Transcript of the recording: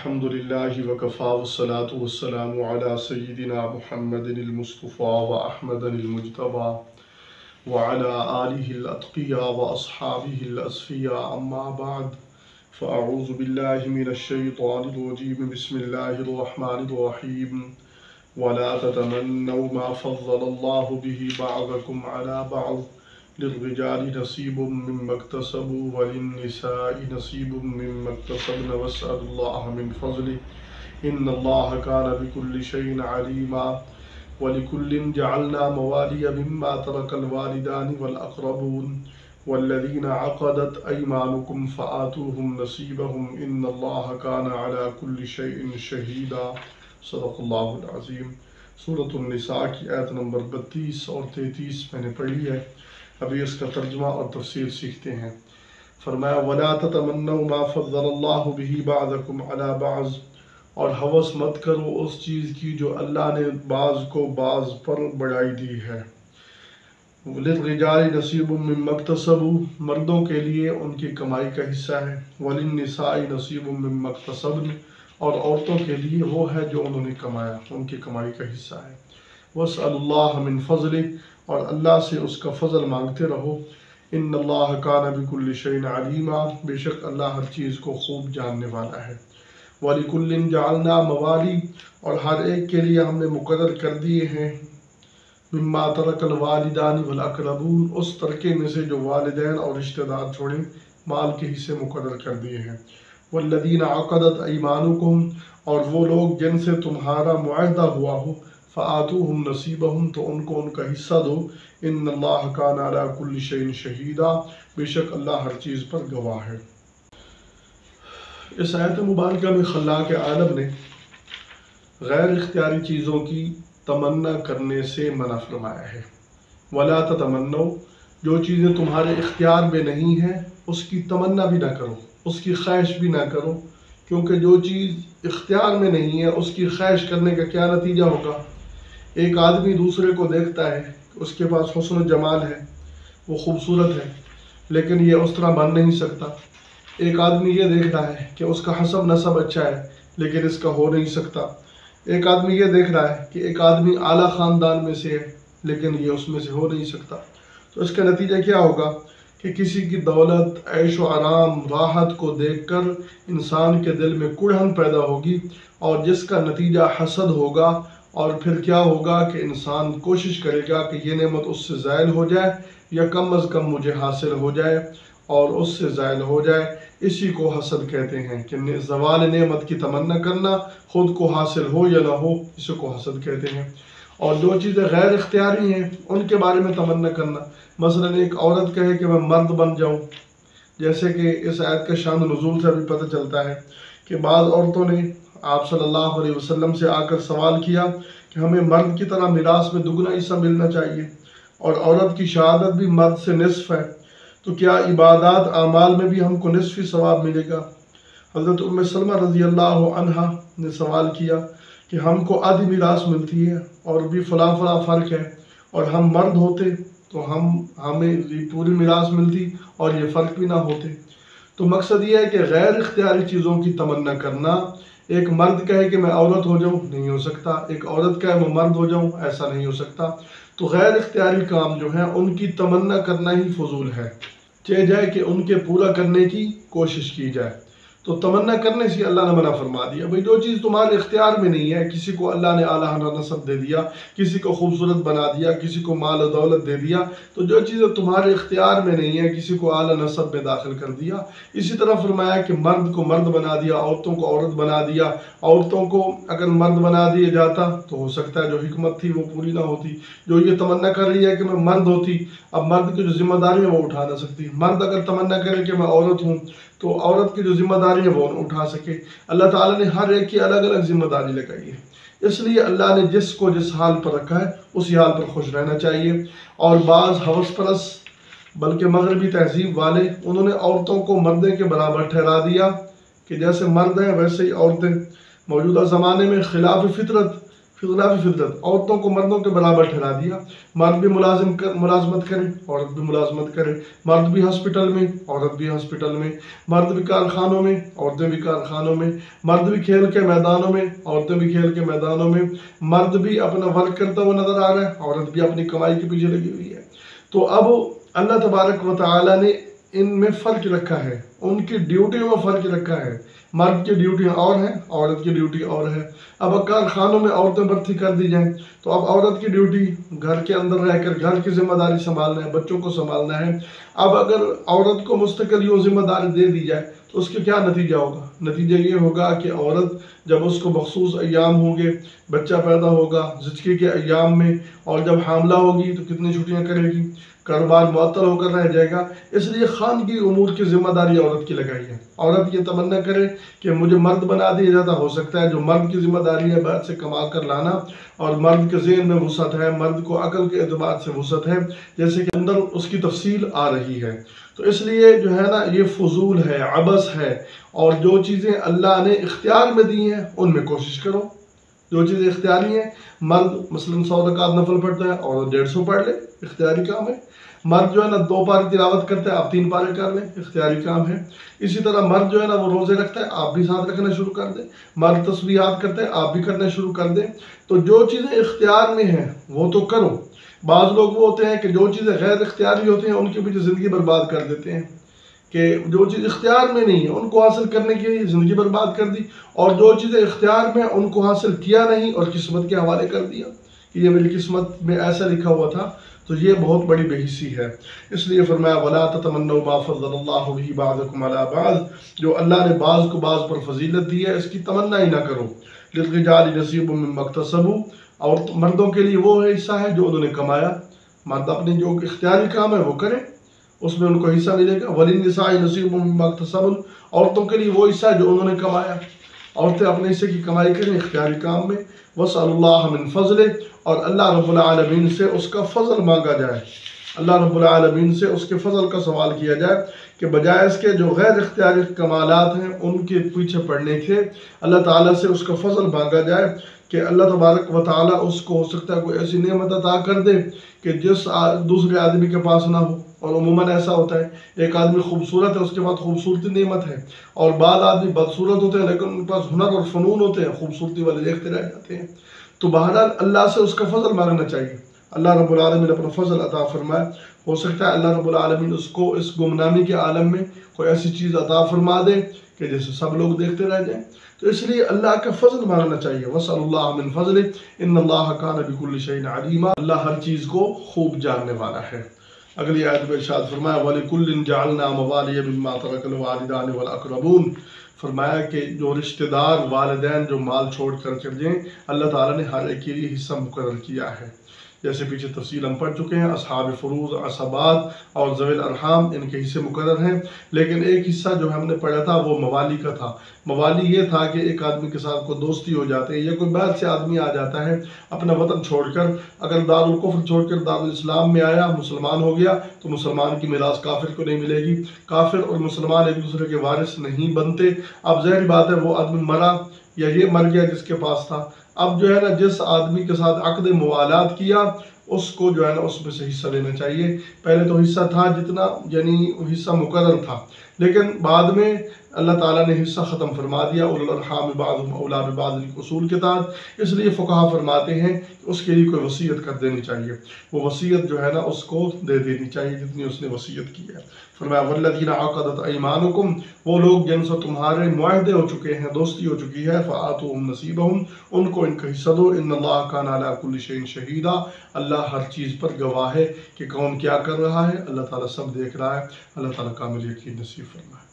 الحمد لله وكفى والصلاة والسلام على سيدنا محمد المصطفى وأحمد المجتبى وعلى آله الأتقياء وأصحابه الأصفياء أما بعد فأعوذ بالله من الشيطان الرجيم بسم الله الرحمن الرحيم ولا تتمنوا ما فضل الله به بعضكم على بعض للرجال نصيب مما اكتسبوا وللنساء نصيب مما اكتسبن واسألوا الله من فضله إن الله كان بكل شيء عليما ولكل جعلنا موالي مما ترك الوالدان والأقربون والذين عقدت أيمانكم فآتوهم نصيبهم إن الله كان على كل شيء شهيدا صدق اللہ العظیم۔ سورۃ النساء کی آیت نمبر 32 اور 33 میں نے پڑھی ہے، ابھی اس کا ترجمہ اور تفسیر سیکھتے ہیں۔ فرمایا وَلَا تَتَمَنَّوْا مَا فَضَّلَ اللَّهُ بِهِ بَعْضَكُمْ عَلَى بَعْضٍ، اور ہوس مت کرو اس چیز کی جو اللہ نے بعض کو بعض پر بڑھائی دی ہے۔ لِلرِّجَالِ نَصِيبٌ مِّمَّا اكْتَسَبُوا، مردوں کے لیے ان کی کمائی کا حصہ ہے، وَلِلنِّسَاءِ نَصِيبٌ مِّمَّا اكْتَسَبْنَ، اور عورتوں کے لیے وہ ہے جو انہوں نے کمایا، ان کی کمائی کا حصہ ہے۔ وَاسْأَلُوا اللَّهَ مِن فَضْلِهِ، اور اللہ سے اس کا فضل مانگتے رہو۔ ان اللہ کان بکل شیء علیما، بے شک اللہ ہر چیز کو خوب جاننے والا ہے۔ وَلِكُلٍّ جَعَلْنَا مَوَالِي، اور ہر ایک کے لیے ہم نے مقرر کر دیے ہیں، مما ترک الوالدان والاقربون، اس ترکے میں سے جو والدین اور رشتہ دار چھوڑیں، مال کے حصے مقرر کر دیے ہیں۔ والذین عقدت ایمانکم، اور وہ لوگ جن سے تمہارا معاہدہ ہوا ہو، فآتوہم نصیبہم، تو ان کو ان کا حصہ دو۔ ان اللہ کان علی کل شیء شہیدا، بے شک اللہ ہر چیز پر گواہ ہے۔ اس آیت مبارکہ میں خلاق عالم نے غیر اختیاری چیزوں کی تمنا کرنے سے منع فرمایا ہے۔ وَلَا تَتَمَنَّوْا، جو چیزیں تمہارے اختیار میں نہیں ہیں اس کی تمنا بھی نہ کرو، اس کی خواہش بھی نہ کرو، کیونکہ جو چیز اختیار میں نہیں ہے اس کی خواہش کرنے کا کیا نتیجہ ہوگا؟ ایک آدمی دوسرے کو دیکھتا ہے، اس کے پاس حسن و جمال ہے، وہ خوبصورت ہے، لیکن یہ اس طرح بن نہیں سکتا۔ ایک آدمی یہ دیکھتا ہے کہ اس کا حسب نسب اچھا ہے، لیکن اس کا ہو نہیں سکتا۔ ایک آدمی یہ دیکھ رہا ہے کہ ایک آدمی اعلیٰ خاندان میں سے ہے، لیکن یہ اس میں سے ہو نہیں سکتا۔ تو اس کا نتیجہ کیا ہوگا کہ کسی کی دولت، عیش و آرام، راحت کو دیکھ کر انسان کے دل میں کڑھن پیدا ہوگی، اور جس کا نتیجہ حسد ہوگا، اور پھر کیا ہوگا کہ انسان کوشش کرے گا کہ یہ نعمت اس سے زائل ہو جائے، یا کم از کم مجھے حاصل ہو جائے اور اس سے زائل ہو جائے۔ اسی کو حسد کہتے ہیں کہ زوال نعمت کی تمنا کرنا، خود کو حاصل ہو یا نہ ہو، اسی کو حسد کہتے ہیں۔ اور جو چیزیں غیر اختیاری ہیں ان کے بارے میں تمنا کرنا، مثلا ایک عورت کہے کہ میں مرد بن جاؤں، جیسے کہ اس آیت کے شان نزول سے بھی پتہ چلتا ہے کہ بعض عورتوں نے آپ صلی اللہ علیہ وسلم سے آ کر سوال کیا کہ ہمیں مرد کی طرح میراث میں دگنا حصہ ملنا چاہیے، اور عورت کی شہادت بھی مرد سے نصف ہے، تو کیا عبادات اعمال میں بھی ہم کو نصفی ثواب ملے گا؟ حضرت ام سلمہ رضی اللہ عنہا نے سوال کیا کہ ہم کو آدھی میراث ملتی ہے اور بھی فلاں فلاں فرق ہے، اور ہم مرد ہوتے تو ہمیں پوری میراث ملتی اور یہ فرق بھی نہ ہوتے۔ تو مقصد یہ ہے کہ غیر اختیاری چیزوں کی تمنا کرنا، ایک مرد کہے کہ میں عورت ہو جاؤں، نہیں ہو سکتا، ایک عورت کہے میں مرد ہو جاؤں، ایسا نہیں ہو سکتا۔ تو غیر اختیاری کام جو ہیں ان کی تمنا کرنا ہی فضول ہے، چاہے جائے کہ ان کے پورا کرنے کی کوشش کی جائے۔ تو تمنا کرنے سے اللہ نے منع فرما دیا۔ بھئی جو چیز تمہارے اختیار میں نہیں ہے، کسی کو اللہ نے اعلیٰ نسب دے دیا، کسی کو خوبصورت بنا دیا، کسی کو مال و دولت دے دیا، تو جو چیزیں تمہارے اختیار میں نہیں ہے کسی کو اعلیٰ نسب میں داخل کر دیا۔ اسی طرح فرمایا کہ مرد کو مرد بنا دیا، عورتوں کو عورت بنا دیا۔ عورتوں کو اگر مرد بنا دیا جاتا تو ہو سکتا ہے جو حکمت تھی وہ پوری نہ ہوتی۔ جو یہ تمنا کر رہی ہے کہ میں مرد ہوتی، اب مرد کی جو ذمہ داری ہے وہ اٹھا نہ سکتی۔ مرد اگر تمنا کرے کہ میں عورت ہوں تو عورت کی جو ذمہ داری ہے وہ اٹھا سکے۔ اللہ تعالیٰ نے ہر ایک کی الگ الگ ذمہ داری لگائی ہے، اس لیے اللہ نے جس کو جس حال پر رکھا ہے اسی حال پر خوش رہنا چاہیے۔ اور بعض ہوس پرست بلکہ مغربی تہذیب والے، انہوں نے عورتوں کو مردے کے برابر ٹھہرا دیا کہ جیسے مرد ہیں ویسے ہی عورتیں۔ موجودہ زمانے میں خلاف فطرت फिज़लाफ़ी फितरत, औरतों को मर्दों के बराबर ठहरा दिया। मर्द भी मुलाजमत करे, औरत भी मुलाजमत करे, मर्द भी हॉस्पिटल में, औरत भी हॉस्पिटल में, मर्द भी कारखानों में, औरतें भी कारखानों में, मर्द भी खेल के मैदानों में, औरतें भी खेल के मैदानों में, मर्द भी अपना वर्क करता हुआ नजर आ रहा है, औरत भी अपनी कमाई के पीछे लगी हुई है। तो अब अल्लाह तबारक व तआला ने इनमें फ़र्क रखा है, उनकी ड्यूटियों में फ़र्क रखा है। मर्द की ड्यूटी और है, औरत की ड्यूटी और है। अब कारखानों में औरतें भर्ती कर दी जाएं तो अब औरत की ड्यूटी घर के अंदर रहकर घर की जिम्मेदारी संभालना है, बच्चों को संभालना है। अब अगर औरत को मुस्तकिल यूँ जिम्मेदारी दे दी जाए तो उसके क्या नतीजा होगा? नतीजा ये होगा कि औरत जब उसको मखसूस अय्याम होंगे, बच्चा पैदा होगा ज़िचकी के अय्याम में, और जब हामला होगी तो कितनी छुट्टियाँ करेगी, कारोबार मुअत्तल होकर रह जाएगा। इसलिए खानगी उमूर की जिम्मेदारी औरत की लगाई है। औरत ये तमन्ना करे कि मुझे मर्द बना दिया जाता, हो सकता है जो मर्द की जिम्मेदारी है बाहर से कमा कर लाना, और मर्द के ज़हन में वुसअत है, मर्द को अकल के एतबार से वुसअत है, जैसे कि अंदर उसकी तफसील आ रही है। तो इसलिए जो है ना ये फजूल है, अबस है, और जो चीज़ें अल्लाह ने इख्तियार में दी हैं उनमें कोशिश करो। जो चीज़ें इख्तियारी हैं, मर्द मसलन 100 रकात नफल पढ़ता है और 150 पढ़ ले, इख्तियारी काम है। मर्द जो है ना 2 पारे तिलावत करता है, आप 3 पारे कर लें, इख्तियारी काम है। इसी तरह मर्द जो है ना वो रोज़े रखता है, आप भी साथ रखना शुरू कर दें। मर्द तस्बीहात करते हैं, आप भी करना शुरू कर दें। तो जो चीज़ें इख्तियार में हैं वो तो करो। बाज़ लोग वो होते हैं कि जो चीज़ें गैर इख्तियारी होती हैं उनके पीछे ज़िंदगी बर्बाद कर देते हैं, कि जो चीज़ इख्तियार में नहीं है उनको हासिल करने के लिए ज़िंदगी बर्बाद कर दी, और जो चीज़ें इख्तियार में उनको हासिल किया नहीं और किस्मत के हवाले कर दिया कि ये मेरी किस्मत में ऐसा लिखा हुआ था। तो ये बहुत बड़ी बेहिसी है। इसलिए फरमाया वला ततमन्नू मा फज़्ज़लल्लाहु बिही बअदकुम अला बअद, जो अल्लाह ने बाज़ को बाज़ पर फजीलत दी है इसकी तमन्ना ही ना करो। लिर्रिजालि नसीबुम मिम्मा इक्तसबू, और मर्दों के लिए वो हिस्सा है जो उन्होंने कमाया। मर्द अपने जो इख्तियारी काम है वो करें, उसमें उनको हिस्सा मिलेगा। वलिन्निसाइ नसीबुम मिम्मा इक्तसबन, औरतों के लिए वो हिस्सा है जो उन्होंने कमाया। औरतें अपने हिस्से की कमाई करें इख्तियारी काम में। वसअलुल्लाह मिन फ़ज़ले, और अल्लाह रब्बुल आलमीन से उसका फ़ज़ल मांगा जाए। अल्लाह रब्बुल आलमीन से उसके फ़ज़ल का सवाल किया जाए कि बजाय इसके जो गैर इख्तियारी कमालात हैं उनके पीछे पड़ने के, अल्लाह ताला से उसका फ़ज़ल मांगा जाए कि अल्लाह तबारक व ताला उसको हो सकता है कोई ऐसी नेमत अता कर दे कि जिस दूसरे आदमी के पास ना हो। और उमूमन ऐसा होता है, एक आदमी खूबसूरत है उसके पास खूबसूरती नेमत है, और बाद आदमी बदसूरत होते हैं लेकिन उनके पास हुनर और फ़नून होते हैं, खूबसूरती वाले देखते रह जाते हैं। तो बहरहाल अल्लाह से उसका फ़ज़ल मांगना चाहिए, अल्लाह रब्बुल आलमीन अपना फ़ज़ल अता फरमाए। हो सकता है अल्लाह रब्बुल आलमीन उसको इस गुमनामी के आलम में कोई ऐसी चीज़ अता फरमा दे कि जैसे सब लोग देखते रह जाएं। तो इसलिए अल्लाह का फ़ज़ल मांगना चाहिए। वसअलुल्लाह मिन फ़ज़ले इन्नल्लाह कान बिकुल्लि शैइन अलीमा, अल्लाह हर चीज़ को खूब जानने वाला है। अगली आयत में इरशाद फरमाया वलिकुल्लिन जअलना मवालिय मिम्मा तरकल वालिदान वल अक़रबून, फरमाया कि जो रिश्तेदार वालिदैन जो माल छोड़ कर चल जाएँ, अल्लाह ताला ने हर एक के लिए हिस्सा मुकर्रर किया है। जैसे पीछे तफसील हम पढ़ चुके हैं, असहाब फ़ुरूज़, असबात और ज़वील अरहाम इनके हिस्से मुकर्रर हैं। लेकिन एक हिस्सा जो हमने पढ़ा था वो मवाली का था। मवाली ये था कि एक आदमी के साथ कोई दोस्ती हो जाती है, या कोई बाहर से आदमी आ जाता है अपना वतन छोड़कर, अगर दारुल कुफ्र छोड़कर दारुल इस्लाम में आया, मुसलमान हो गया, तो मुसलमान की मिरास काफिर को नहीं मिलेगी। काफिर और मुसलमान एक दूसरे के वारिस नहीं बनते। अब ज़ाहिर बात है वो आदमी मरा या ये मर गया जिसके पास था, अब जो है ना जिस आदमी के साथ अक़्द मुवालात किया उसको जो है ना उसमें से हिस्सा लेना चाहिए। पहले तो हिस्सा था जितना, यानी हिस्सा मुकर्रर था, लेकिन बाद में अल्लाह ताला ने हिस्सा ख़त्म फरमा दिया उलुल अरहाम बाज़ुहुम औला बिबाज़ उसूल के तहत। इसलिए फ़ुक़हा फरमाते हैं कि उसके लिए कोई वसीयत कर देनी चाहिए, वो वसीयत जो है ना उसको दे देनी चाहिए जितनी उसने वसीयत की है। फरमाया वल्लज़ीना अक़दत अयमानुकुम, वो लोग जिनसे तुम्हारे मुआहदे हो चुके हैं, दोस्ती हो चुकी है, फ़आतूहुम नसीबहुम, उनको इनका हिस्सा दो। इन्नल्लाह कान अला कुल्लि शैइन शहीदा, अल्लाह हर चीज़ पर गवाह है कि कौन क्या कर रहा है। अल्लाह ताला सब देख रहा है। अल्लाह ताला कामिल यकीन नसीब फरमाए।